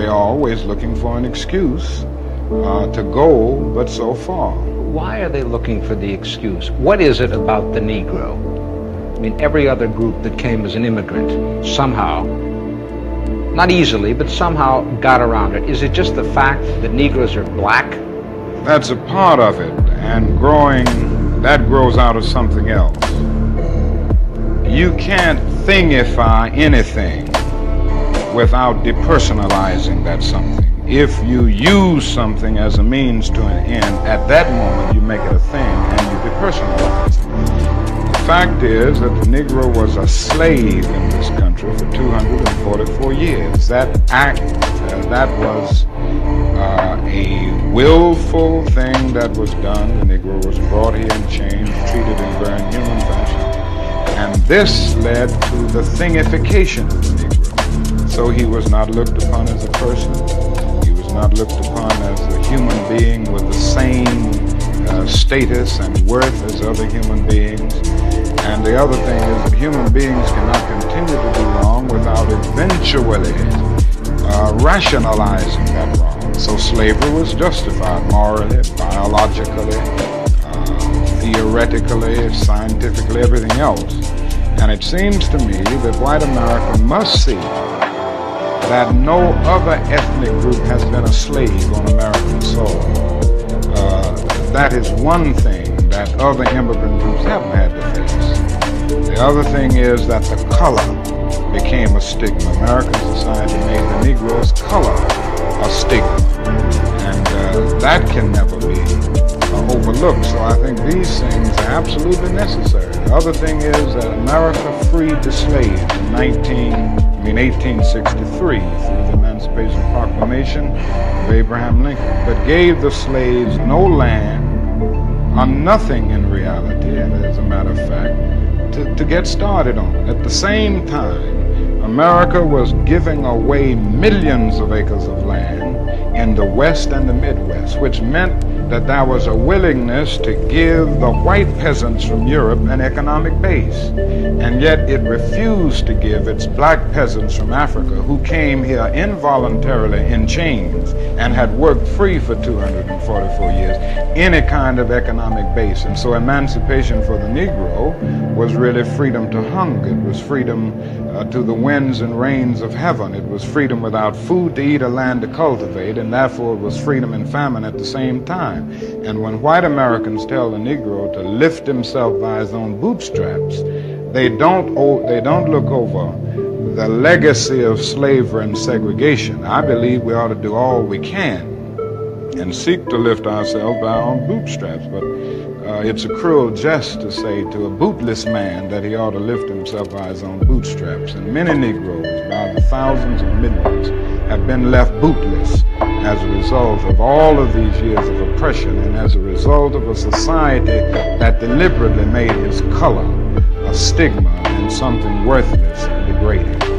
they're always looking for an excuse to go but so far. Why are they looking for the excuse? What is it about the Negro? I mean, every other group that came as an immigrant somehow, not easily, but somehow got around it. Is it just the fact that Negroes are black? That's a part of it, and that grows out of something else. You can't thingify anything without depersonalizing that something. If you use something as a means to an end, at that moment you make it a thing and you depersonalize it. The fact is that the Negro was a slave in this country for 244 years. That act, that was a willful thing that was done. The Negro was brought here and changed, treated in very human fashion. And this led to the thingification of the Negro. So he was not looked upon as a person. He was not looked upon as a human being with the same status and worth as other human beings. And the other thing is that human beings cannot continue to do wrong without eventually rationalizing that wrong. So slavery was justified morally, biologically, theoretically, scientifically, everything else. And it seems to me that white America must see that no other ethnic group has been a slave on American soil. That is one thing that other immigrant groups haven't had to face. The other thing is that the color became a stigma. American society made the Negro's color a stigma. And that can never be overlooked. So I think these things are absolutely necessary. The other thing is that America freed the slaves in 1863 through the Emancipation Proclamation of Abraham Lincoln, but gave the slaves no land or nothing in reality, and as a matter of fact, to get started on. At the same time, America was giving away millions of acres of land in the West and the Midwest, which meant that there was a willingness to give the white peasants from Europe an economic base. And yet it refused to give its black peasants from Africa, who came here involuntarily in chains and had worked free for 244 years, any kind of economic base. And so emancipation for the Negro was really freedom to hunger. It was freedom to the winds and rains of heaven. It was freedom without food to eat or land to cultivate, and therefore it was freedom and famine at the same time. And when white Americans tell the Negro to lift himself by his own bootstraps, they don't look over the legacy of slavery and segregation. I believe we ought to do all we can and seek to lift ourselves by our own bootstraps, but it's a cruel jest to say to a bootless man that he ought to lift himself by his own bootstraps. And many Negroes, by the thousands of millions, have been left bootless as a result of all of these years of oppression and as a result of a society that deliberately made his color a stigma and something worthless and degrading.